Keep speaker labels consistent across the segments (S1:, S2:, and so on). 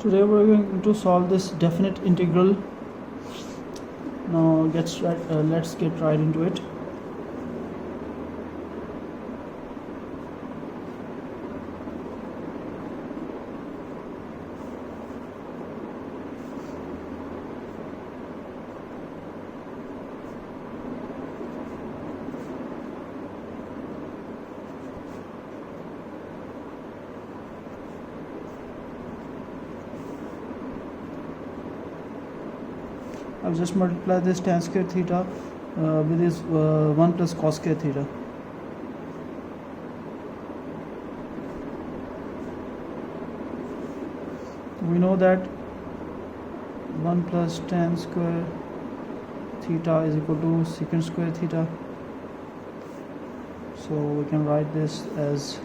S1: Today we're going to solve this definite integral. Now let's get right into it. I'll just multiply this tan square theta with this 1 plus cos square theta. We know that 1 plus tan square theta is equal to secant square theta. So we can write this as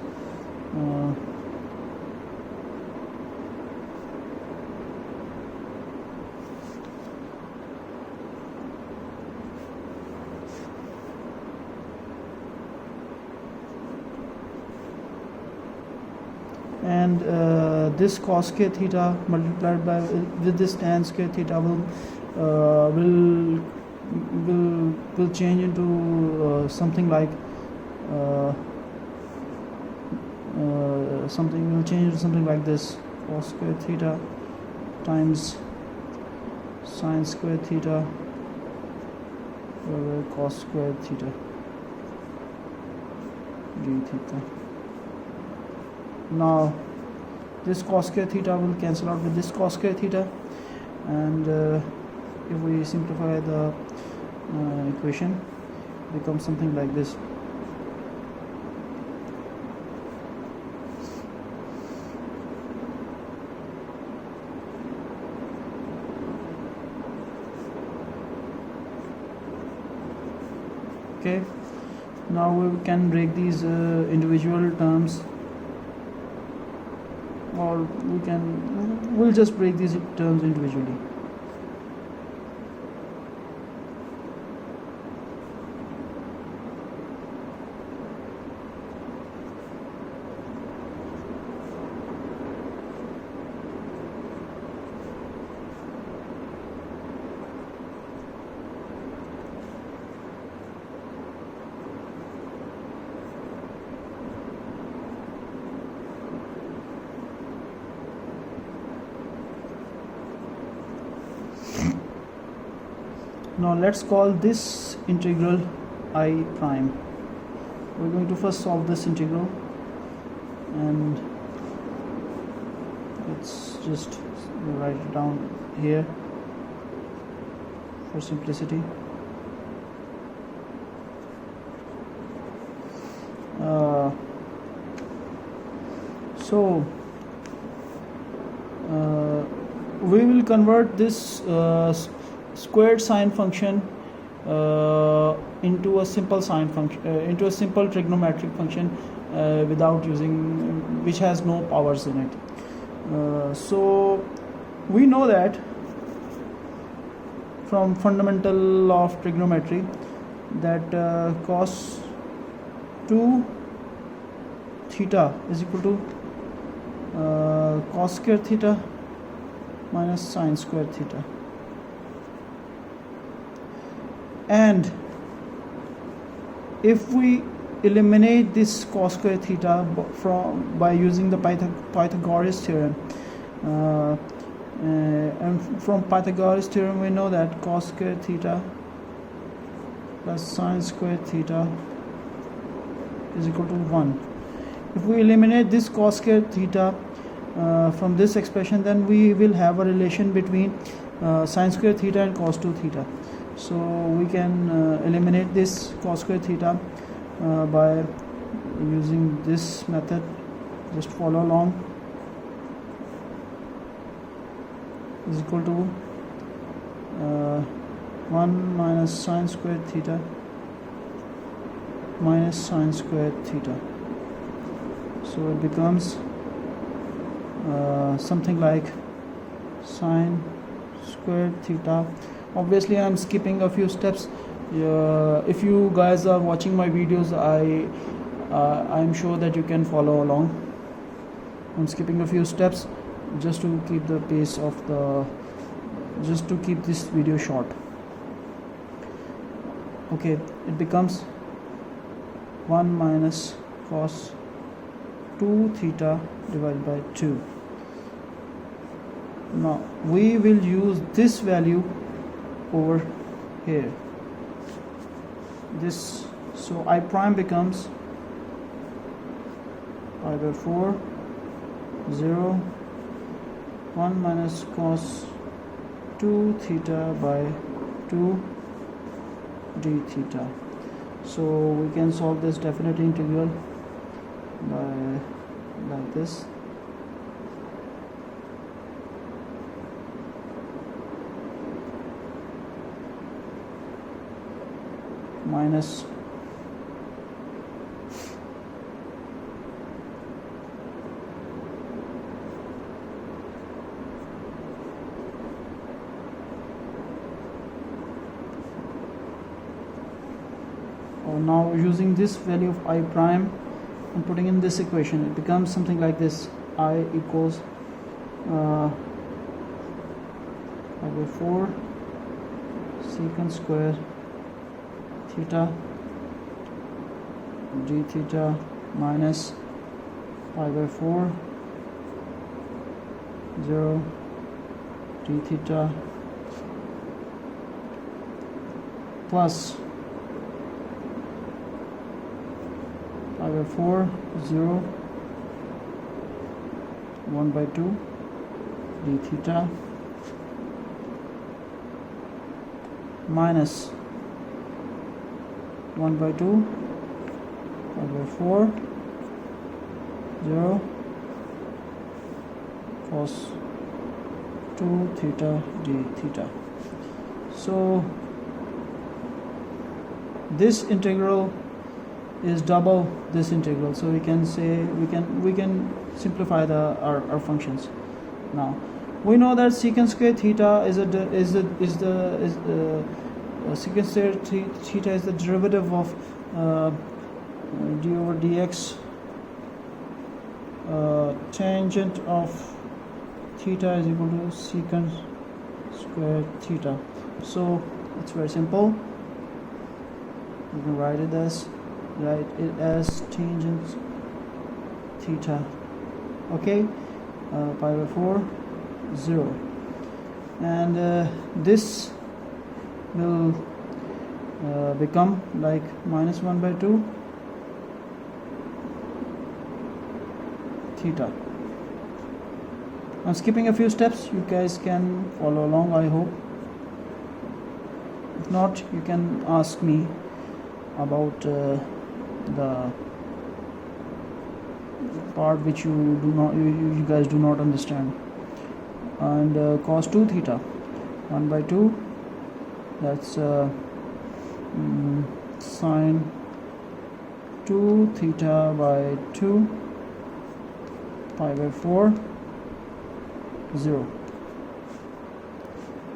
S1: and this cos square theta multiplied by with this tan square theta will change into something like something like this: cos square theta times sin square theta over cos square theta d theta. Now this cos square theta will cancel out with this cos square theta, and if we simplify the equation, it becomes something like this. Okay, now we can break these individual terms, or we'll just break these terms individually. Now let's call this integral I prime. We're going to first solve this integral, and let's just write it down here for simplicity. We will convert this squared sine function into a simple sine function, into a simple trigonometric function without using, which has no powers in it. So we know that from fundamental law of trigonometry that cos 2 theta is equal to cos square theta minus sin square theta. And if we eliminate this cos square theta by using the Pythagoras theorem, and from Pythagoras theorem we know that cos square theta plus sin square theta is equal to 1. If we eliminate this cos square theta from this expression, then we will have a relation between sin square theta and cos 2 theta. So we can eliminate this cos square theta by using this method. Just follow along. Is equal to 1 minus sin square theta minus sin square theta. So it becomes something like sin square theta. Obviously I'm skipping a few steps. If you guys are watching my videos, I'm sure that you can follow along. I'm skipping a few steps. just to keep the pace of the, just to keep this video short. Okay, it becomes 1 minus cos 2 theta divided by 2. Now we will use this value over here, this, so I prime becomes pi by 4 0 1 minus cos 2 theta by 2 d theta. So we can solve this definite integral by like this. Minus now using this value of I prime and putting in this equation, it becomes something like this: I equals pi by 4 secant square theta d theta minus pi by 4 0 d theta plus pi by 4 0 1 by 2 d theta minus 1 by 2 pi by 4 0 cos 2 theta d theta. So this integral is double this integral, so we can say we can simplify our functions. Now we know that secant square theta is secant square theta is the derivative of d over dx tangent of theta is equal to secant square theta. So it's very simple. You can write it as tangent theta. Okay, pi by 4 0, and this will become like minus 1 by 2 theta. I'm skipping a few steps, you guys can follow along, I hope. If not, you can ask me about the part which you guys do not understand. And cos 2 theta 1 by 2, that's sine 2 theta by 2 pi by 4 0.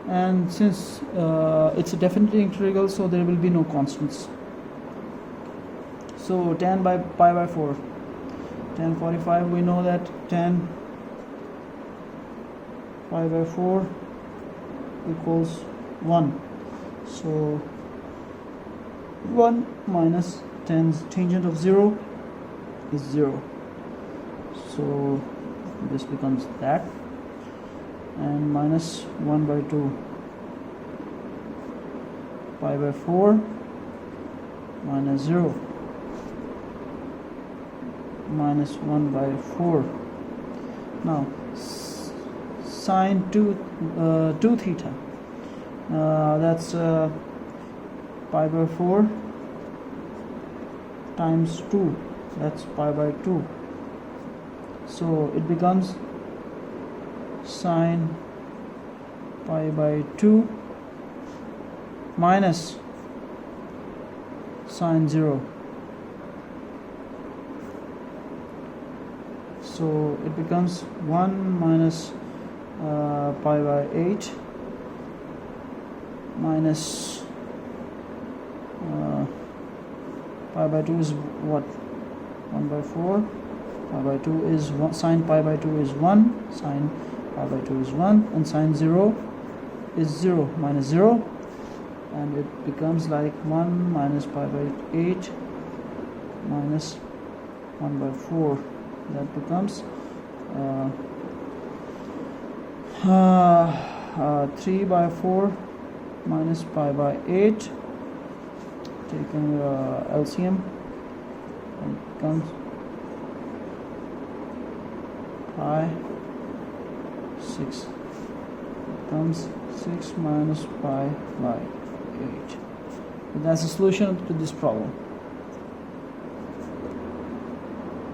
S1: And since it's a definite integral, so there will be no constants. So tan by pi by 4, tan 45, we know that tan pi by 4 equals 1. So 1 minus tangent of 0 is 0. So this becomes that, and minus 1 by 2 pi by 4 minus 0 minus 1 by 4. Now sine 2 theta, that's pi by 4 times 2, that's pi by 2. So it becomes sine pi by 2 minus sine 0. So it becomes 1 minus pi by 8 minus pi by 2 is what? 1 by 4. Pi by 2 is 1, sine pi by 2 is 1, sine pi by 2 is 1, and sine 0 is 0 minus 0, and it becomes like 1 minus pi by 8 minus 1 by 4. That becomes 3 by 4 minus pi by 8, taking LCM, and it becomes pi 6. It becomes 6 minus pi by 8. So that's the solution to this problem.